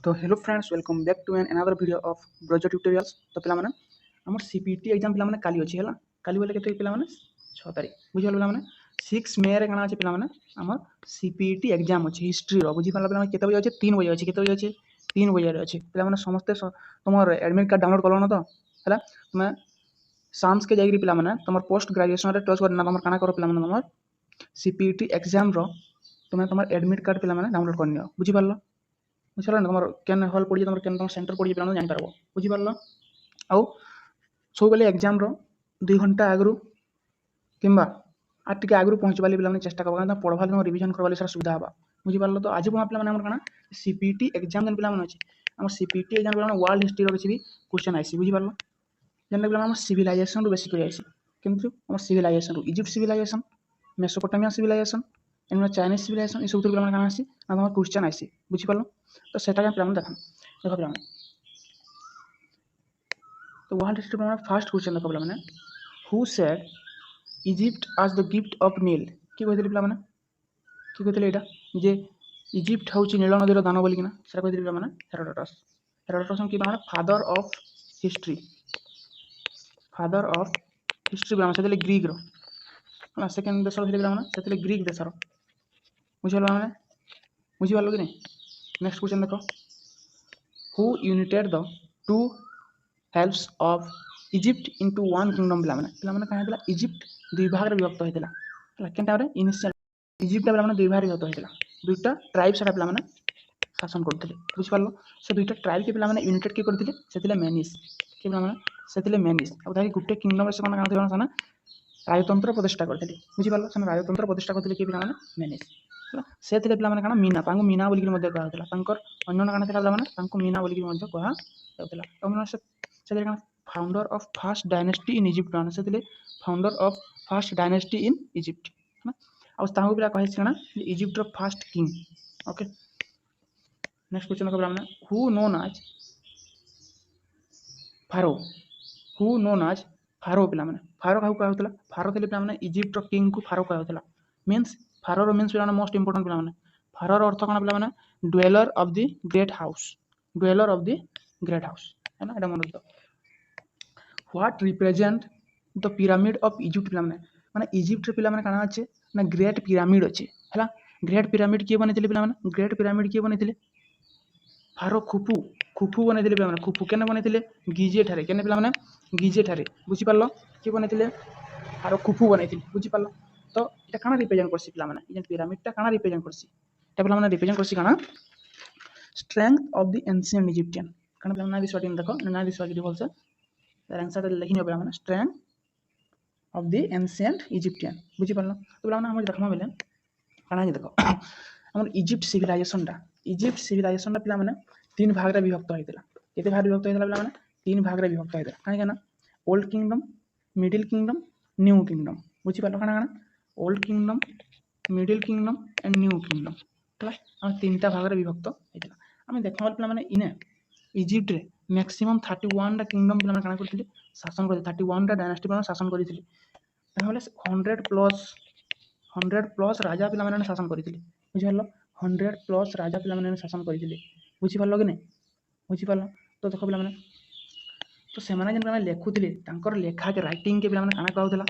तो hello friends, welcome back to an another video of Brojo tutorials. तो पिला माने हमर सीपीटी एग्जाम पिला माने काली अछि हला। काली बोले केते पिला माने 6 तारिख बुझल पिला माने 6 मे रे कना अछि पिला माने हमर सीपीटी एग्जाम अछि हिस्ट्री रो बुझि पाला पिला माने केते बजे अछि 3 बजे अछि केते बजे अछि 3 बजे रे अछि पिला माने समस्त तमर एडमिट कार्ड डाउनलोड करलो न तो हला तुमे साम्स के जागिरी पिला माने तमर पोस्ट ग्रेजुएशन रे टच करना तमर काना करो पिला माने तमर सीपीटी एग्जाम रो तुमे तमर एडमिट कार्ड पिला माने डाउनलोड करनियो बुझि पालो बुझल ना तुम केन हल पड़ी तुम केन तुम सेंटर पड़ी पिला जानि पारबो बुझि पारलो आउ सब बेले एग्जाम रो 2 घंटा आगरु किंबा आटिके आगरु पहुंचबाली पिला चेष्टा करबा पढ़वा तुम रिवीजन करबाली सारा सुविधा हबा बुझि पारलो। तो आज पिला माने हमर काना सीपीटी एग्जाम जन पिला माने अछि हमर सीपीटी एग्जाम पिला वर्ल्ड हिस्ट्री रो किछि भी क्वेश्चन आइसी बुझि पारलो जन पिला हमर सिविलाइजेशन रो बेसी करि आइसी किंतु हमर सिविलाइजेशन रो Egypt civilization Mesopotamia civilization and Chinese civilization ई सब पिला माने काना आइसी हमर क्वेश्चन आइसी बुझि पारलो। तो सेटा के पिला माने देखो पिला माने तो वर्ल्ड हिस्ट्री पिला माने फर्स्ट क्वेश्चन देखो पिला माने who said Egypt as the gift of Nile कि कहथिले पिला माने कि कहथिले एटा जे इजिप्ट हउची नील नदीर दान बोली किना सेटा कहथिले पिला माने हेरोडोटस कि माने फादर ऑफ हिस्ट्री पिला माने सेतले ग्रीक रो ना सेकंड देश रो पिला माने सेतले ग्रीक देश रो बुझिलो माने बुझि पालो कि नहीं। नेक्स्ट क्वेश्चन देखो who United the two helps of Egypt into one kingdom पिला माने कहा हेतला इजिप्ट दुई भाग रे विभक्त हेतला हला केनटा रे इनिशियल इजिप्ट पिला माने दुई भाग रे विभक्त हेतला दुईटा ट्राइब सेटा पिला माने शासन करथिले बुझि पारलो से दुईटा ट्राइब के पिला माने यूनाइटेड के करथिले सेतिले मेनिस के पिला माने सेतिले मेनिस अब ताकि गुटे किंगडम से माने काना सना राजतंत्र प्रतिष्ठा करथिले बुझि पारलो सना राजतंत्र प्रतिष्ठा करथिले के पिला माने मेनिस से थिले पिला माने काना मीना तांको मीना बोली मध्ये कहा हेतला तांकर अन्य काना थिला पिला माने तांको मीना बोली मध्ये कहा हेतला तमना से काना founder of first dynasty in Egypt माने से थिले founder of first dynasty in Egypt है और तांको पिला कहि छना इजिप्ट रो first king. Okay next question को पिला who known as pharaoh who known as pharaoh पिला माने फारो काहू कहा हेतला फारो थिले पिला माने इजिप्ट रो किंग को फारो कहा हेतला मींस फारो रो मींस पिला मोस्ट इंपोर्टेंट पिला माने फारो रो अर्थ काना पिला माने dweller of the great house है ना एटा मन रखो what represent the pyramid of Egypt पिला माने इजिप्ट रे पिला माने काना अछि ना ग्रेट पिरामिड अछि हला ग्रेट पिरामिड के बनेतिले पिला माने ग्रेट पिरामिड के बनेतिले फारो खुफू बनेतिले पिला माने खुफू केने बनेतिले गिजे ठारे केने पिला माने गिजे ठारे बुझि पारलो के बनेतिले फारो खुफू बनेतिले बुझि पारलो। तो एटा काना रिप्रेजेंट करसी पिला माने इजन पिरामिड ता काना रिप्रेजेंट करसी एटा पिला माने रिप्रेजेंट करसी काना strength of the ancient Egyptian काना पिला ना दिस वाटिन देखो ना दिस वाटिन बोलसे तार आंसर लिखिनो पिला माने strength of the ancient Egyptian बुझि पारलो। तो पिला माने हम देखमा बेले काना जे देखो हमर इजिप्ट सिविलाइजेशन दा पिला माने तीन भाग रे विभक्त होइतला केते भाग विभक्त होइतला पिला माने तीन भाग रे विभक्त होइतला काहे काना old kingdom middle kingdom new kingdom बुझि पारलो काना काना old kingdom middle kingdom and new kingdom हला हम तीनटा भाग रे विभक्त होइतला हम देखमा पिला माने इने इजिप्ट रे मैक्सिमम 31 टा किंगडम पिला माने काना करथिले शासन करथिले 31 टा डायनेस्टी पिला शासन करथिले ताहले 100 प्लस राजा पिला माने शासन करथिले बुझि पारलो 100 प्लस राजा पिला माने शासन करथिले बुझि पारलो कि नै बुझि पारलो। तो देखो पिला माने तो से माने जन लेखुथिले तांकर लेखा के राइटिंग के पिला माने काना कहउथला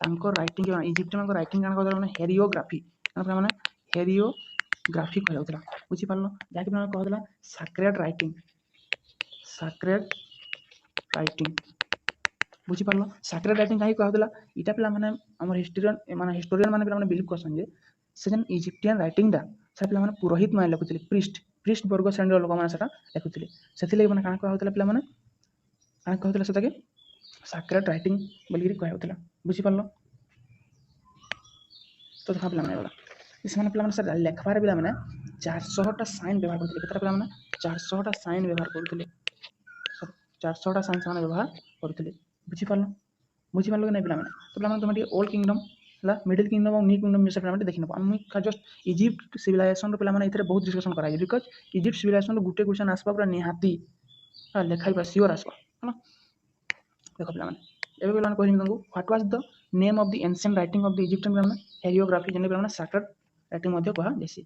तांकर राइटिंग के इजिप्ट में राइटिंग काना कहउथला माने हेरियोग्राफी काना माने हेरियोग्राफी कहउथला बुझि पारलो जाके पिला माने कहउथला सैक्रेड राइटिंग बुझि पारलो सैक्रेड राइटिंग काहे कहउथला इटा पिला माने हमर हिस्टोरियन माने पिला माने बिलीव करसन जे से जन इजिप्टियन राइटिंग दा से पिला माने पुरोहित माने लेखुथिले प्रिस्ट वर्ग श्रेणी लोक माने सेटा लेखुथिले सेथिले माने काना कहउथला पिला माने काना कहउथला सेटा के सैक्रेड राइटिंग बोली कहउथला बुझि पारलो। तो देखा पिला माने इस माने पिला माने से लेखबार पिला माने 400 टा साइन व्यवहार करथिले केतरा पिला माने 400 टा साइन व्यवहार करथिले 400 टा साइन माने व्यवहार करथिले बुझि पारलो कि नै पिला माने। तो पिला माने तुम ओल्ड किंगडम हला मिडिल किंगडम और न्यू किंगडम मिसे पिला माने देखिनो हम का जस्ट इजिप्ट सिविलाइजेशन रो पिला माने इतरे बहुत डिस्कशन कराई because Egypt civilisation row Gute question आसबा पूरा निहाती लेखाई बा सियोर आसबा हला देखो पिला माने एबे पिला माने कहनी तुमको what was the name of the ancient writing of the Egyptian पिला माने हेरियोग्राफी जने पिला माने सैक्रेड राइटिंग मध्ये कहा जैसी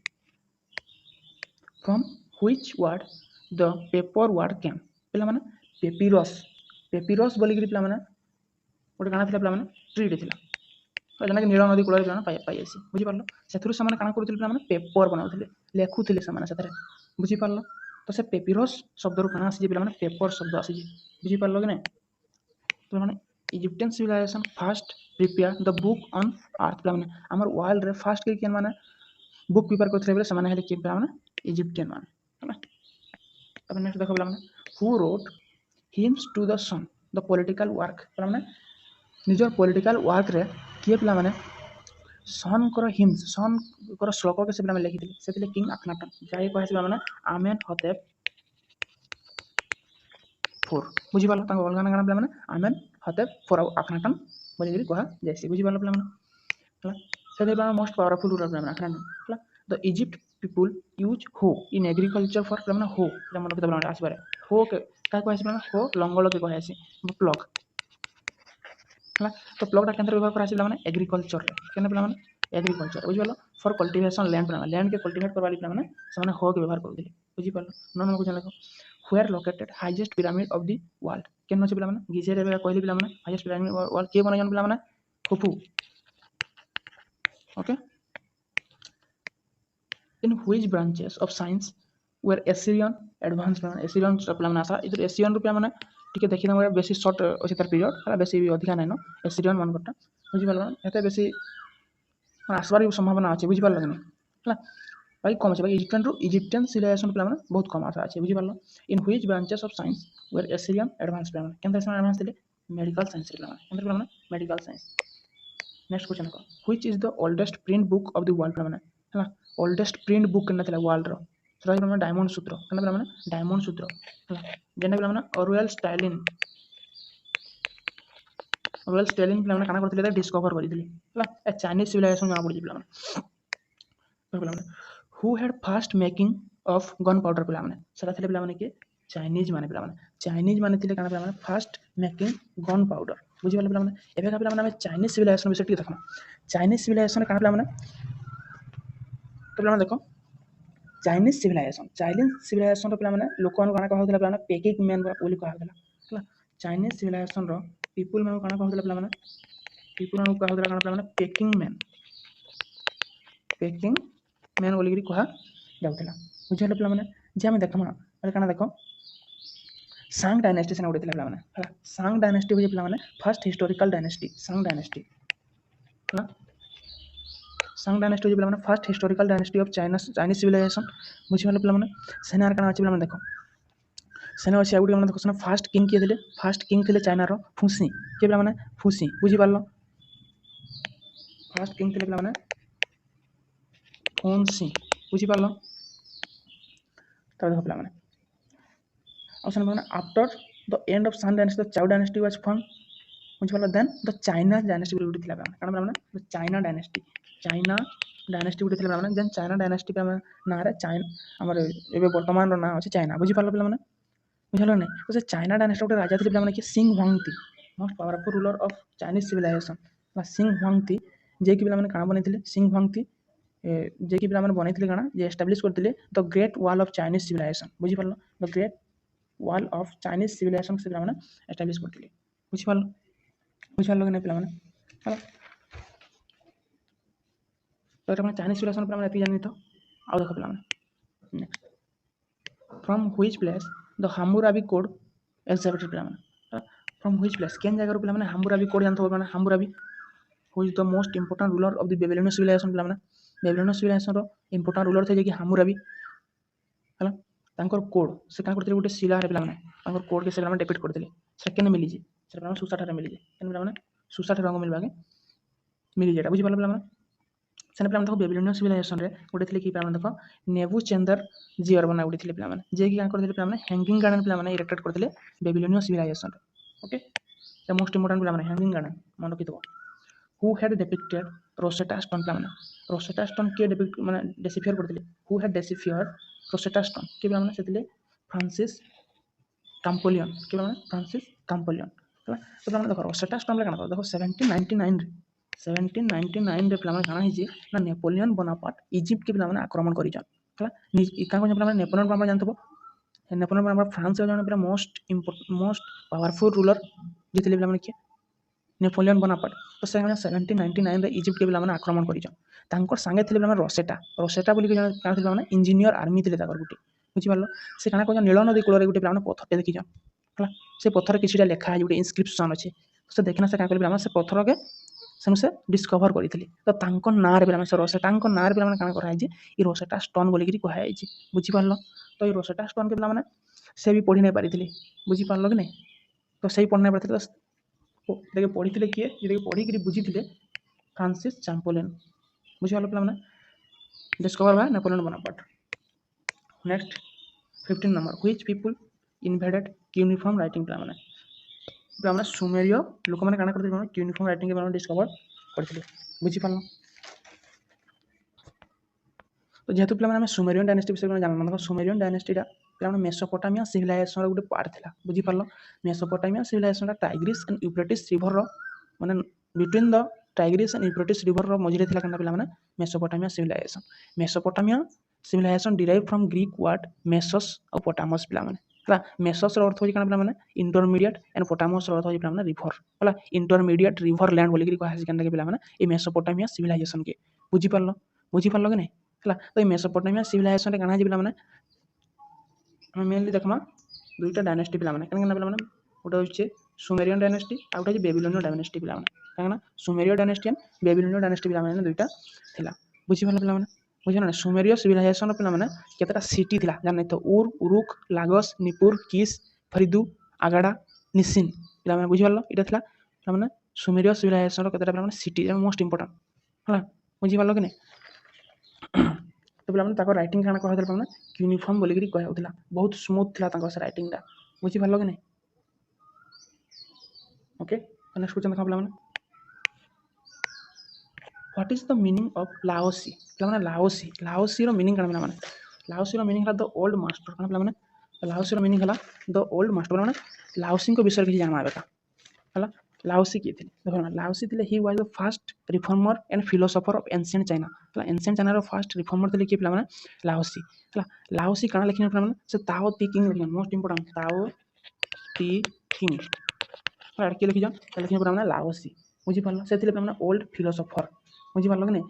from which word the paper word came पे पेपिरस पेपिरस बोलिकी पे गोटे काଣା ଥିଲା ପିଲାମାନେ ट्रीटे थिला जेनाकि नील नदी कूल पाई बुझीपार से काଣା करुले पे पेपर बनाऊे लेखुले से बुझीपार तो से पेपिरस शब्द काଣା आसी पे पेपर शब्द आसी बुझीपार कि नहीं पे Egyptian civilization first prepare the book on earth पे आम वर्ल्ड रे फास्ट के माने बुक प्रिपेयर करते से किए पे इजिप्टियन माने नेक्स्ट देखो पे who wrote hymns to the sun the political work पे निजर पॉलिटिकल वर्क रे किए पे सन कर हिम्स सन कर श्लोक के से लिखी से किंग अखनाटन जहाँ कहे आमेन हतेप 4 बुझीपार अलग ना पे आमेन हतेप 4 अखनाटन बोलिक कह जाए बुझीपार पे से मोस्ट पावरफुल रूलर पे अखनाटन द इजिप्ट पीपुल यूज हो इन एग्रीकल्चर फॉर पे हो मन रखते आसपे हो क्या कहे हो लंगल के कहे प्लग है तो प्लगटा के व्यवहार कर एग्रीकल्चर के पे एग्रीकल्चर बुझीपार फॉर कल्टिवेशन लैंड पे लैंड के कल्टिवेट करवा पे हो के व्यवहार करुले बुझीपार नॉन क्वेश्चन देखो where located highest pyramid of the world केन अच्छे पे गिजेर कहली पे हाईएस्ट पिरामिड वर्ल्ड किए बन पे Khufu okay in which branches of science were Asian एडवांस एसियन पे आसा इधर एसियन रूप में टी देखी बेसी सर्ट अच्छे तार पीरियड है बेसी अधिका नाइन एसियन मानकटा बुझीपार एत बेसी आसबार भी संभावना अच्छे बुझीपार कि नहीं भाई कम अच्छे इजिप्टियन सिविलाइजेशन पे बहुत कम आशा अच्छे बुझीपार in which branches of science were Asian advance पे एडवांस थे मेडिकल साइंस पे मेडिकल साइंस नेक्स्ट क्वेश्चन देखो which is the oldest print book of the world पे ओल्डेस्ट प्रिंट बुक के वर्ल्ड रो डायमंड सूत्र पे डायमंड सूत्र जेना पे ऑरुएल स्टालिन पे काना करथिले डिस्कवर करथिले चाइनीज सिविलाइजेशन जना पड़ी पे who had fast making of gun powder पे के चाइनीज माने पे फास्ट मेकिंग गन पाउडर बुझीपार पे एबे पे चाइनीज सिविलाइजेशन विषय देखना चाइनीज सिविलाइजेशन काना पे देखो चाइनीज सिविलाइजेशन पे लोक काना कहउतला पे पेकिंग मैन बोली कहउतला चाइनीज सिविलाइजेशन रो पीपल मैं काना कहउतला पे पीपल मैं कहउतला पे पेकिंग मैन बोली कह जाउतला बुझिले पे जे हम देखमा काना देखो सांग डायनेस्टी से उड़ी पे सांग डायनेस्टी हो पे first historical dynasty Shang dynasty है सांग डायनेस्टी हो पे first historical dynasty of Chinese civilization बुझिपारे पे सेनार काना अच्छे पे देखो सेना अच्छे गोटे देखो सेना फास्ट किंग किए थे फास्ट किंग थे चाइनार फुसी किए पे फुसी बुझीपार फास्ट किंग थे पे फुसी बुझीपार तब देखो पे after the end of Shang dynasty the Zhou dynasty was form बुझीपार देन द चाइना डायनेस्टी गोटे थी द चाइना डायनेस्टी गोटे थी जेन चाइना डायनेस्टी पे ना चाइना आम बर्तमान ना अच्छे चाइना बुझीपार पे बुझल नहीं तो से चाइना डायनेस्टी गोटे राजा थे पे सिंग हुआंगती most powerful ruler of Chinese civilization सिंग हुआंगती जे कि पे काଣା बनी सिंग हुआंगती जे कि पे बनी काଣା जे एस्टाब्लिश करते the great wall of Chinese civilisation बुझीपार the great wall of Chinese civilisation से पे एस्टाब्लिश करते बुझीपार बुझीपार कि नहीं पे तो चाइनीज सिविलाइजेशन पे ये जानी तो आउ देख पे next from which place the Hammurabi code exhibited पे फ्रॉम व्हिच प्लेस केन जगह पे हाम्बुराबी कोड जानते हो Hammurabi who is the most important ruler of the Babylonian civilisation पे बेबीलोनियन सिविलाइजेशन रो इंपोर्टेंट रूलर थे कि हाम्बुराबी है कोड से क्या करते गोटे शिला पे कोड के से डेपिक्ट करते सेकेंड मिली से सुसाठार मिली पे सुसाठ रंग मिलवा मिली जाए बुझीपार पे से देखो बेबीलोनियन सिविलाइजेशन रे गोटे थे कि देखो नेबुचैंदर जियर बना गोटे थे पे जे कि करते पे हैंगिंग गार्डन पे इरेक्टेड करते Babylonian civilization okay most important पे हैंगिंग गार्डन मन रखी who had depicted Rosetta stone पे रोसेटा स्टोन किए डेपिक्ट माने डेसिफियर करते who had decipher Rosetta stone के पे फ्रांसिस कैम्पोलियन के फ्रांसिस कैम्पोलियन तो देखो रोसेटा स्टोन क्या देखो 1799 पे काଣା होइए ना नेपोलियन बोनापार्ट इजिप्ट के पे आक्रमण करिछन है नेपोलियन बोनापार्ट जानथबो नेपोलियन बोनापार्ट फ्रांस जन पूरा मोस्ट पावरफुल रूलर जे थे पे किए नेपोलियन बोनापार्ट। तो से 1799 इजिप्ट के पे आक्रमण कर सांगे थे रोसेटा रोसेटा बोलिक जन इंजीनियर आर्मी थे गोटे बुझिपार से क्या कह नील नदी कूल गोटे पे पथर देखी है से पथर किसी लेखा है गोटे इनस्क्रिप्शन अच्छे से देखना से क्या करें से पथर के से डिस्कभर करी तो ना पे से रोसेटा ना पे क्या कराई ये रोसेटा स्टोन बोलिक कहुई बुझिपार। तो ये रोसेटा स्टोन के पे से भी पढ़ी नहीं पारी बुझिपार कि नहीं तो सही पढ़ नहीं पारी तो पढ़ी किए ये पढ़ी बुझी फ्रांसिस चैंपोलिन बुझिपार पे discover by Napoleon Bonaparte. Next 15 number which people invaded cuneiform writing पे सुमेरिय लोक मैंने क्या करते क्यूनिफॉर्म राइटिंग के डिस्कवर करते बुझिपार। तो जेहेतु पे सुमेरियन डायनेस्टी विषय जानना सुमेरियन डायनेस्टीटा पे मेसोपोटामिया सिविलाइजेशन गोटे पार्ट था बुझिपार। Mesopotamia civilisation Tigris and Euphrates river माने between the Tigris and Euphrates river मझे था क्या पे Mesopotamia civilisation derive from Greek word mesos और पोटामस पे मेसस अर्थ हो पे इंटरमीडिएट एंड पोटामस अर्थ हो रिभर है इंटरमीडिएट रिभर लैंड बोलिक पे ये मेसोपोटामिया सिविलाइजेशन के बुझिपार बुझिपार कि नहीं है। तो ये मेसोपोटामिया सिविलाइजेशन क्या है पे मेनली देखमा दुईटा डायनेस्टी पे पे गोटे हूँ सुमेरियन डायनेस्टी आ गोटे बेबिलोनियन डायनेस्टी पे क्या Sumerian dynasty and Babylonian dynasty पे दुईटा थिला बुझिपार पे बुझे ना सुमेरिय सिविलाइजेशन पे केतटा सिटी थिला जान तो उर उरुक लागोस निपुर किस फरीदू आगाड़ा निसिन पे बुझिपार यहाँ था पे सुमेरिय सिविलाइजेशन केतटा सिटी मोस्ट इंपोर्टेंट है बुझिपार कि नहीं। तो पे रईटिंग क्या कहते यूनिफॉर्म बोलिक कहला बहुत स्मूथ था से रईटिंग बुझिपार कि नहीं। ओके नेक्स्ट क्वेश्चन देखा पे what is the meaning of Laozi पे लाओसी लाओसी रो मीनिंग क्या पे लाओसी रो मीनिंग है द ओल्ड मास्टर क्या पे लाओसी रो मीनिंग है द ओल्ड मास्टर पे लाओसी को विषय किसी जानवा है लाओसी किए थे देखो लाओसी थे he was the first reformer and philosopher of ancient China ancient China रो फर्स्ट रिफॉर्मर थे किए पे लाओसी लाओसी काना लिखिन पे से ताओ ती किंग लिखिन मोस्ट इंपोर्टेंट ताओ ती किंग किए लिखिन लिखिन पे लाओसी बुझिपार से पे ओल्ड फिलोसोफर बुझिपार कि नहीं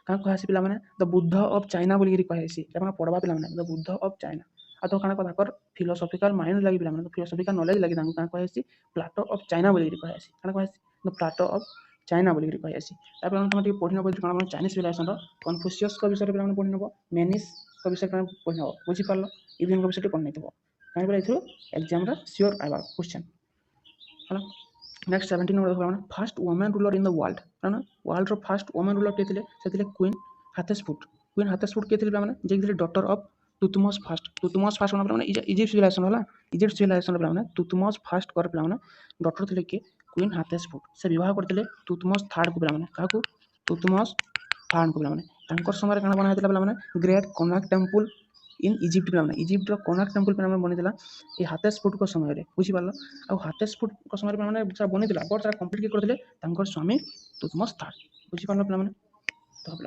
कहसी पे द बुद्ध ऑफ चाइना बोलिक कहसी पढ़वा पे द बुद्ध ऑफ चाइना आ तो क्या कर फिलोसोफिकल माइंड लगी पे फिलोसोफिकल नॉलेज लगी कहसी प्लाटो ऑफ चाइना बोलिक कहसी क्या कहसी द प्लाटो ऑफ चाइना बोलिक कहसी तुम पढ़ी नब कौन चाइनीज सिविलाइजेशन कन्फ्यूशियस विषय पे पढ़ी नब मेनिस विषय पे पढ़ी नब बुझिपार इवन विषय पढ़ी नहीं कहीं एग्जाम सियोर आएगा क्वेश्चन है। Next 17 number first women ruler in the world world रो फर्स्ट वुमेन रूलर किए थे क्वीन हाथेसपुट किए थे जे डॉटर ऑफ तुतमोस फास्ट पे इजिप्ट सिविलाइजेशन है इजिप्ट सिविलाइजेशन पे तुतमोस फास्ट कर पे डॉटर थे किए क्वीन हाथेसपुट से विवाह करते तुतमोस थर्ड को पे तुतमोस थर्ड को पे समय क्या बनाई पे great Konark temple in Egypt पे इजिप्ट कोनार्क टेम्पल पे बनी ये हाथेसपुट को समय बुझिपार आ हाथेसपुट को समय पे बनी बट से कम्प्लीट किए करते स्वामी तुतमोस थर्ड बुझिपार पे तो पे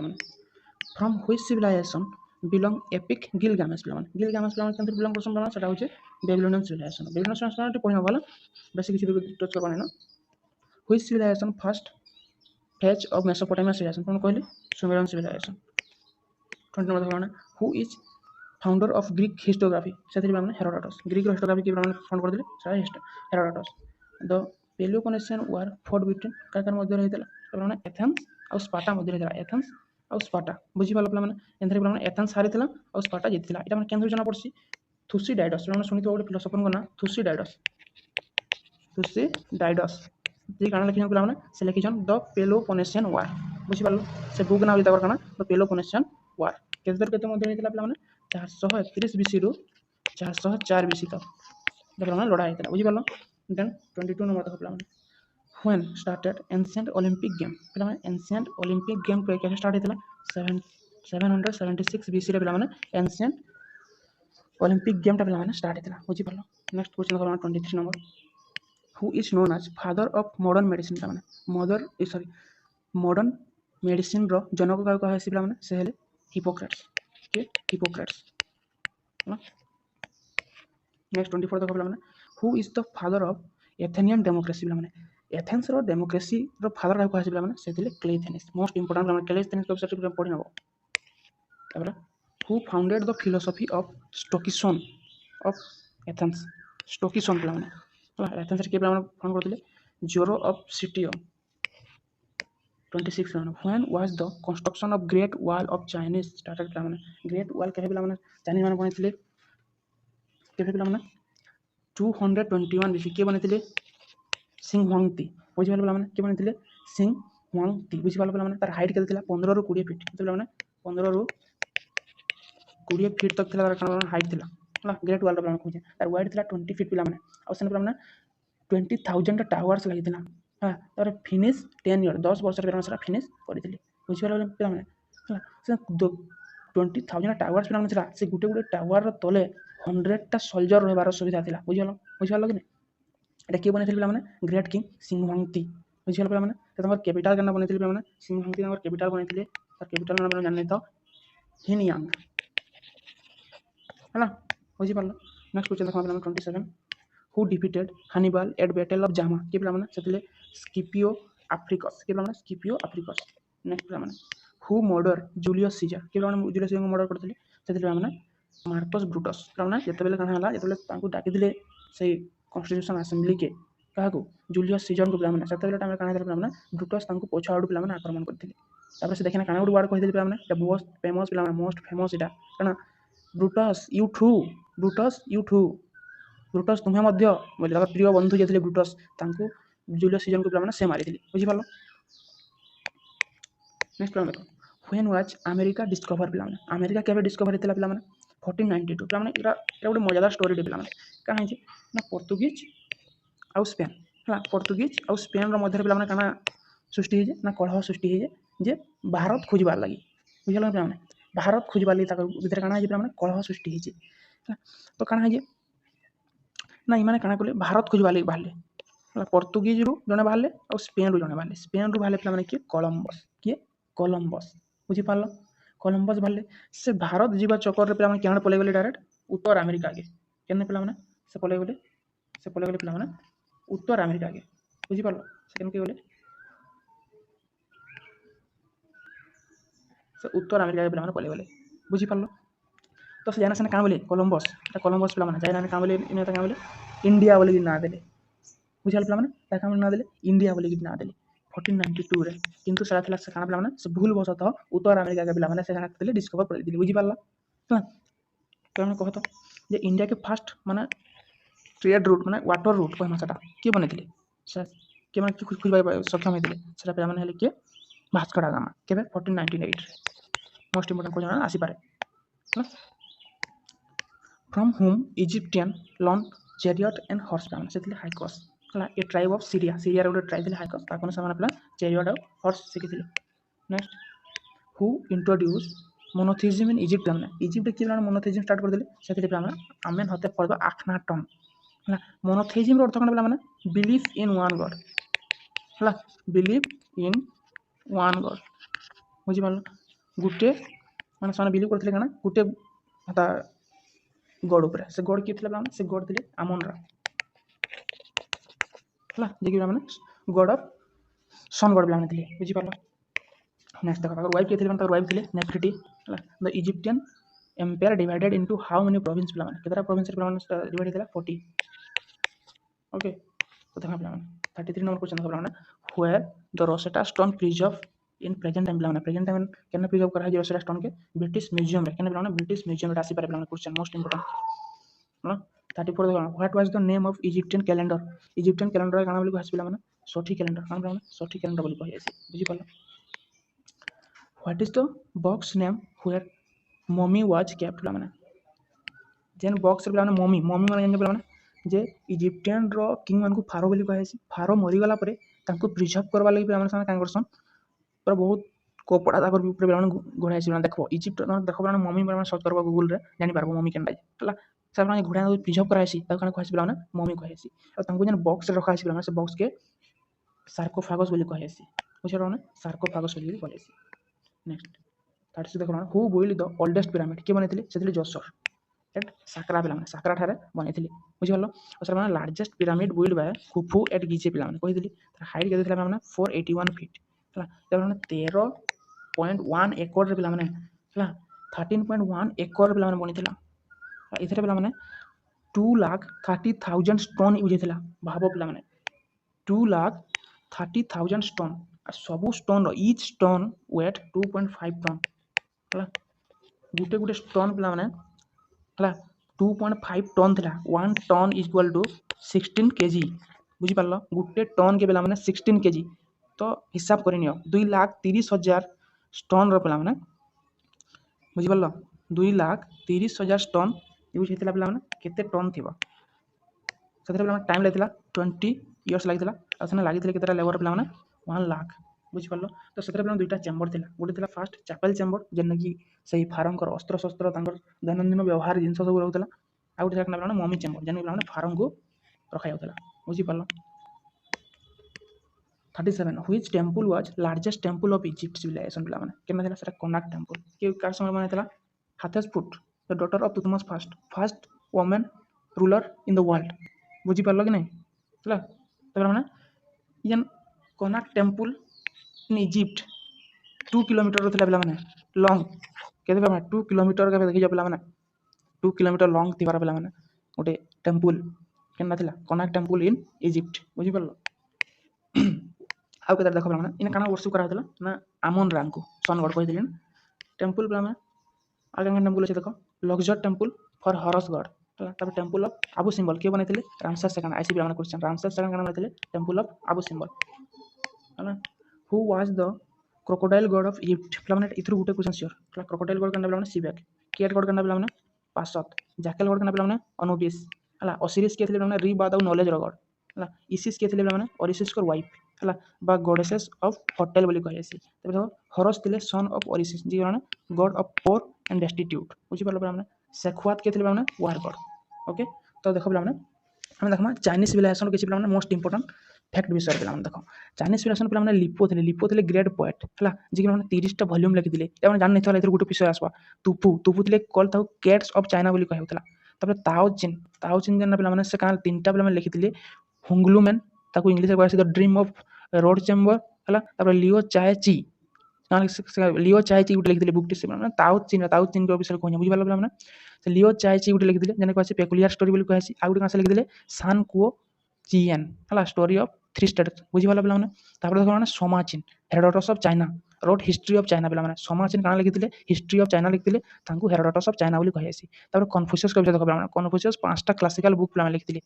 from which civilization belong epic Gilgamesh पे गिलगामेश पे बिलोंग करछन सेटा होचे बेबिलोनियन सिविलाइजेशन पढ़िना वाला बेसी किसी टच करबा ना which civilisation first phase of Mesopotamia civilisation कहली Sumerian civilisation 20 number who is founder of Greek historiography से हेरोडोटस ग्रीक हिस्टोग्राफी के फाउंड करते Herodotus the Peloponnesian war fought between कार मध्य रही एथेंस और स्पार्टा मध्य रही एथेंस और स्पार्टा बुझिपार पे एथेंस हारी और स्पार्टा जीती यहाँ क्या जना पड़ी थुसीडाइडस शुणी गोटे फिलोसोफर ना थुसीडाइडस जी काना लिखिन पे से लिखिन द पेलोपोनेशियन वार बुझिपार से बुक ना क्या द पेलोपोनेशियन वार के मध्य पे 431 बीसी रु 404 बीसी तक लड़ा होता बुझिपार देन 22 नंबर तक पे when started ancient olympic game पे ancient olympic game कैसे स्टार्ट होता 776 बीसी रे पे ancient olympic game पे स्टार्ट होता बुझिपार। Next question 23 number who is known as father of modern medicine modern medicine रो जनक क्या कहसी पे से हिपोक्रेट्स के हिपोक्रेट्स नेक्स्ट 24 देखो पिलाମାନେ who is the father of Athenian democracy पिलाମାନେ एथेन्स रो डेमोक्रेसी रो फादर काहे कहै पिलाମାନେ सेथिले क्लेथेनिस मोस्ट इंपोर्टेंट पिलाମାନେ क्लेथेनिस को सबसे पढ़ि नबो तापर who founded the philosophy of Stoicism of Athens Stoicism पिलाମାନେ ହେଲା एथेन्स रे के पिलाମାନେ फाउंड करथिले जोरो of city 26 when was the construction of great wall of chinese started पिलाମାନେ great wall केहे पिलाମାନେ चाइनीज माने बनेथिले केहे पिलाମାନେ 221 बीसी के बनेथिले सिंह हुआंगती बुझि पाल पिलाମାନେ के बनेथिले सिंह हुआंगती बुझि पाल पिलाମାନେ तार हाइट केते थिला 15 ରୁ 20 फीट केते पिलाମାନେ 15 ରୁ 20 फीट तक थिला तार हाइट थिला होला ग्रेट वॉल पिलाମାନେ खोजे तार वाइड थिला 20 फीट पिलाମାନେ आ सेन पिलाମାନେ 20000 टावर्स लागिथिला हां तार फिनिश 10 इयर 10 वर्ष रे पिलाମାନେ फिनिश କରିथिले बुझि पाल पिलाମାନେ होला से 20000 टावर्स पिलाମାନେ थिला से गुटे गुटे टावर रो तले 100 टा सोल्जर रहबार सुविधा थिला बुझि पाल कि एटा के बनेथिले पिलाମାନେ ग्रेट किंग सिंहवांगती बुझि पाल पिलाମାନେ तमर कैपिटल केना बनेथिले पिलाମାନେ सिंहवांगती तमर कैपिटल बनेथिले तार कैपिटल नाम जानि तो हिनयांग हैना बुझि पाल नेक्स्ट क्वेश्चन देखो पिलाମାନେ 27 who defeated Hannibal at battle of Zama के पिलाମାନେ सेथिले स्किपियो अफ्रिकस के पिलाମାନେ स्किपियो अफ्रिकस नेक्स्ट पिलाମାନେ हु मर्डर जूलियस सीजर के पिलाମାନେ जूलियस सीजर को मर्डर करथिले सेथिले पिलाମାନେ मार्कस ब्रूटस पिलाମାନେ जेतेबेले काना हला जेतेबेले तांको डाकिदिले से कॉन्स्टिट्यूशन असेंबली के काहाको जूलियस सीजर को पिलाମାନେ सेतेबेले टाइम काना पिलाମାନେ ब्रूटस तांको पोछा आडू पिलाମାନେ आक्रमण करथिले तापर से देखिना काना गुड वर्ड कहि दिले पिलाମାନେ द मोस्ट फेमस इटा काना ब्रूटस यू टू ब्रूटस तुम्हें मध्य बोले तापर प्रिय बंधु जेथिले ब्रूटस तांको जूलियस सीजर को पिलाମାନେ से मारिथिले बुझि पालो नेक्स्ट पिलाମାନେ देखो व्हेन वाज अमेरिका डिस्कवर पिलाମାନେ अमेरिका केबे डिस्कवर हेतिला पिलाମାନେ 1492 पिलाମାନେ इरा गोटे मजादार स्टोरी दे पिलाମାନେ काना है ना पोर्तुगीज आउ स्पेन हला पोर्तुगीज आउ स्पेन रो मध्य पिलाମାନେ काना सृष्टि हे ना कलह सृष्टि हे जे भारत खोजबार लागि बुझलो पिलाମାନେ भारत खोजबार लागि ताकर भीतर काना हे पिलाମାନେ कलह सृष्टि हे तो काना है ना इमाने काना कले भारत खोजबार लागि बाहले हला पोर्तुगीज रु जने बाहले आउ स्पेन रु जने बाहले स्पेन रु बाहले पिलाମାନେ के कोलंबस बुझि पालो कोलंबस बाहले से भारत जीवा चक्कर रे पिलाମାନେ केहन पले गेले डायरेक्ट उत्तर अमेरिका के केने पिलाମାନେ से पले गेले पिलाମାନେ उत्तर अमेरिका के बुझि पालो से केन के गेले से उत्तर अमेरिका के पिलाମାନେ पले गेले बुझि पालो तो से जाना से का बोले कोलंबस पिलाମାନେ जाना का बोले इने का बोले इंडिया बोले कि ना देले बुझाल पिलाମାନେ ता का ना देले इंडिया बोले कि ना देले 1492 रे किंतु सारा थिला से काना पिलाମାନେ से भूल बसत उत्तर अमेरिका के पिलाମାନେ से काना करले डिस्कवर कर दिले बुझि पाला हां तो कहत जे इंडिया के फर्स्ट माने ट्रेड रूट माने वाटर रूट कहमा सेटा के बनेथिले से के माने खुजबाय सक्षम हेतिले सेटा पिलाମାନେ हेले के भास्को डा गामा केबे 1498 रे मोस्ट इंपोर्टेंट क्वेश्चन आसी पारे from whom Egyptian learned chariot and horse पिलाମାନେ सेथिले हाइकस हला ए ट्राइब ऑफ सीरिया रे गोटे ट्राइब थिले हाइकस ताकोन समान पिला चैरियट और हॉर्स सिखिथिले next who introduce monotheism in Egypt पिलाମାନେ इजिप्ट के पिलाମାନେ मोनोथेइज्म स्टार्ट कर देले सेथिले पिलाମାନେ आमेन हते पड़बा आखनाटन हला मोनोथेइज्म रो अर्थ कोन पिलाମାନେ बिलीफ इन वन गॉड हला बिलीफ इन वन गॉड बुझि पालो गुटे माने समान बिलीव करथिले काना गुटे हता गॉड ऊपर से गॉड के थिले पिलाମାନେ से गॉड थिले आमन रा हला जे कि पिलाମାନେ गॉड ऑफ सन गॉड पिलाମାନେ थिले बुझि पालो नेक्स्ट देखो ताकर वाइफ के थिले ताकर वाइफ थिले नेफर्टी हला the Egyptian empire divided into how many province पिलाମାନେ केतरा प्रोविंस पिलाମାନେ डिवाइड थिला 40 ओके तो देखा पिलाମାନେ 33 नंबर क्वेश्चन देखा पिलाମାନେ where the Rosetta stone preserve in present time पिलाମାନେ प्रेजेंट टाइम केना प्रिजर्व करा है रोसेटा स्टोन के ब्रिटिश म्यूजियम रे केना पिलाମାନେ ब्रिटिश म्यूजियम रे आसी पारे पिलाମାନେ क्वेश्चन मोस्ट इंपोर्टेंट हला 34 देखा what was the name of Egyptian calendar काना बोली कहस पिलाମାନେ सोठी कैलेंडर काना पिलाମାନେ सोठी कैलेंडर बोली कहैसी बुझि पालो what is the box name where mummy was kept पिलाମାନେ जेन बॉक्स रे पिलाମାନେ मम्मी माने जान पिलाମାନେ जे इजिप्टियन रो किंग मान को फारो बोली कहैसी फारो मरि गला परे तांको प्रिजर्व करबा लागि पिलाମାନେ साने कान करसन पर बहुत कपड़ा ताकर ऊपर पिलाମାନେ घोड़ाइसी पिलाମାନେ देखो इजिप्ट देखो पिलाମାନେ मम्मी पिलाମାନେ सर्च करबा गूगल रे जानि पारबो मम्मी केनडा हला से पिलाମାନେ घोड़ा प्रिजर्व कराइसी ताको कान कहैसी पिलाମାନେ मम्मी कहैसी और तांको जेन बॉक्स रे रखाइसी पिलाମାନେ से बॉक्स के सार्कोफागस बोली कहैसी बुझलो ने सार्कोफागस बोली कहैसी नेक्स्ट 36 देखो who build the oldest pyramid के बनेथिले सेथिले जोसर एट साकरा पे साकरा ठारे बनई बुझिपाल और सर मैंने largest pyramid build by Khufu at Giza पे कही हाइट के 481 फीट है 13.1 एकड़ पे 13.1 एकड़ पे बनी इधर पे 2,30,000 स्टोन यूज होता भाव पे 2,30,000 स्टोन सबू stone each stone weight 2.5 ton है गोटे गोटे स्टोन पे 2.5 टन था 1 ton is equal to 16 kg बुझिपार गोटे टन के पे 16 kg तो हिसाब कर 2,30,000 स्टोन पे बुझिपार 2,30,000 स्टोन यूज होता पे टन थी से टाइम लगे 20 इयर्स लगी लगी के लेबर पे 1 लाख बुझिपार तो से दुईटा चेम्बर थी गोटे थी फास्ट चैपेल चेम्बर जेन कि से फार्म अस्त्र शस्त्र दैनन्दिन व्यवहार जिन सब रोला आउ गोटे पे मम्मी चेम्बर जेन पे फार्म को रखा जाता बुझिपार 37 which temple was largest temple of Egypt civilisation पे कोणार्क टेम्पल कि कार समय बना Hatshepsut the daughter of Thutmose first women ruler in the world बुझिपार कि नहीं है जेन Konark temple in Egypt 2 kilometre थे पे लंग के 2 किलोमीटर के देखी पे 2 किलोमीटर लंग थी पे गोटे टेम्पल के कोणार्क टेम्पल इन इजिप्ट बुझिपार आउ के देख पे इन क्या वर्षिप कराला ना आमन राम को सन गड कही टेम्पल पे आगे टेम्पल अच्छे देख लग्जर टेम्पल फॉर हरस गड टेम्पल ऑफ आबू सिंबल किए बनते Ramses second ICB question Ramses second क्या बनते टेम्पल ऑफ आबू सिंबल है who was the crocodile god of Egypt पे इथर गोटे क्वेश्चन सियोर क्रोकोडाइल गॉड क्या सिबेक केट गॉड क्या पे पासत जैकेल गॉड क्या पे अनुबिस है ओसिरिस किए थे री बाद नॉलेज गॉड है इसिस किए थे पे ओरिसिस वाइफ है गॉडेसेस ऑफ होटेल बोली कही हरस थे सन ऑफ ओरिसिस जी god of poor and destitute बुझिपार पे सेखुआत किए थे पे वार गॉड ओके तो देख पे हमें देखा चाइनीज सिविलाइजेशन किसी पे मोस्ट इंपोर्टेंट फैक्ट विषय पे देख चाइनीज सिविलाइजेशन पे लिपो थे ग्रेट पोएट है जी 30टा वॉल्यूम लिखिले जान नहीं गोटे विषय आसवा तुपु थे कल था कैट्स ऑफ चाइना बोली कहूला ताओ चिन जेन पे से 3टा पे लिखिले हुंगलुमेन इंग्लिश कह the dream of road chamber है लियो चाय ची लियो चाय ची गोटे लिखिले बुक टी ताओ चिन विषय कह बुझिपार पे लियो चाय ची गोटे लिखिले जेने कहे पेकुलियर स्टोरी बोली कहे आउ गोटे कौन लिखिले सान कुओ चिएन है स्टोरी ऑफ 3 स्टेट्स बुझिपार पे देख सोमाचिन हेरोडोटस ऑफ चाइना रोड हिस्ट्री ऑफ चाइना पे सोमाचिन क्या लिखिले हिस्ट्री ऑफ चाइना लिखिले हेरोडोटस ऑफ चाइना बोली कहे कन्फ्यूशियस विषय देख पे कन्फ्यूशियस 5टा क्लासिकल बुक पे लिखिले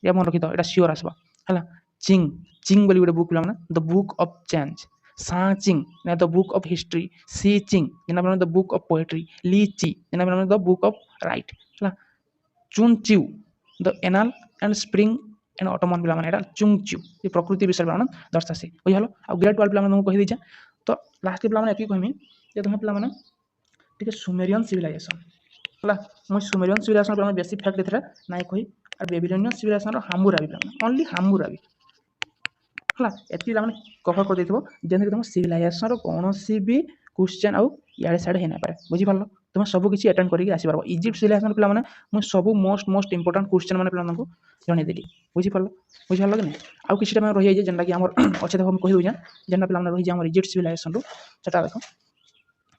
ये मन रखी ये सियोर आसवा है चिंग चिंग बोली गोटे बुक पे द बुक ऑफ चेंज सा Ching the book of history Shi Ching जेना the book of poetry Li Chi जेना द बुक ऑफ राइट है Chun Chiu the annal and spring and autumn पे Chung चिउ ये प्रकृति विषय पे दर्शासी बुझल आ ग्रेट वर्ल्ड पे तुमको कही दीचे तो लास्ट पे ये कहमी जे तुम पे सुमेरियन सिविलाइजेशन है मुझे सुमेरियन सिविलाइजेशन पे बेसी फैक्ट देते ना कही और बेबीलोनियन सिविलाइजेशन हामुराबी पे ओनली हामुराबी है एति कभर कर जमीन तुम सिविलाइजेशन कौन भी क्वेश्चन आउ इे सियाड़े हो ना पाए बुझिपार तुम सब किसी अटेंड करके आसपार इजिप्ट सिविलाइजेशन पे मुझे सब मोस्ट इंपोर्टेंट क्वेश्चन मैंने पे जनईदेली बुझिपार बुझिपार कि नहीं आउ कि रही है जेनटा कि आम अच्छे देख कही दूचे जेनटा पे रही है इजिप्ट सिविलाइजेशन से देख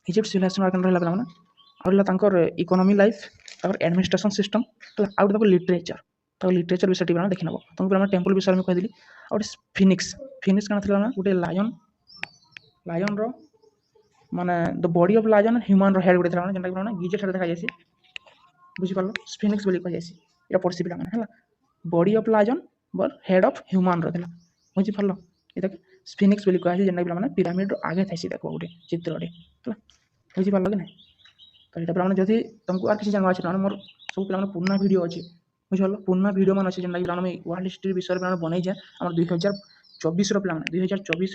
इजिप्ट सिविलाइजेशन रहा पे इकोनॉमी लाइफ एडमिनिस्ट्रेशन सिस्टम आउ देखो लिटरेचर लिटरेचर विषय देखी नब तुमको टेम्पल विषय में कहली और फिनिक्स फिनिक्स क्या था गोटे लायन लायन रो माने the body of lion human रो हेड गोटे था जेनटा कि गिजेट हेड देखा जाए बुझिपार फिनिक्स बोली कह जाए पढ़सी पे है body of lion but head of human रो बुझिपार ये फिनिक्स बोली कह जेनटा कि पिरामिड आगे थी देख गोटे चित्रटे है बुझिपार कि नहीं तो यहाँ पे जदि तुमको और किसी जानवा अच्छे मोर सब पे पुराना वीडियो अच्छे बुझल पुराना वीडियो मान अच्छे जेनटा कि वर्ल्ड हिस्ट्री विषय पे बनई जाए आम 2024 पे 2024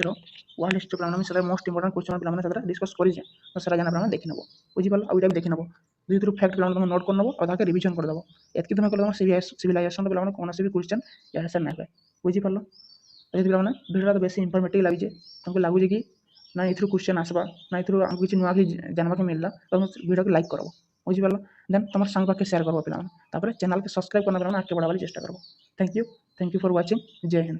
वर्ल्ड हिस्ट्री पे से मोस्ट इंपोर्टेंट क्वेश्चन पे डिस्कस कर तो सारा जाना देखी नब बुझिपार आउ देखी नब दुई थ्रू फैक्ट पे तुम नोट कर नब और ताके रिविजन करदेव एतकी तुम कर सिविलाइजेशन पे कौन भी क्वेश्चन या सर ना पाए बुझिपार पे भिडियो तो बेसी इनफर्मेटिव लगे तुमको लगुच कि ना इथु क्वेश्चन आसवा ना इथु आमको किसी नुआ जानवा मिलला तो भिडियो को लाइक करो बुझिपार देन तुम सांग पाखे सेयार कर पे चैनल के सब्सक्राइब करना पे आगे बढ़ावा चेष्टा कर। Thank you for watching. जय हिंद।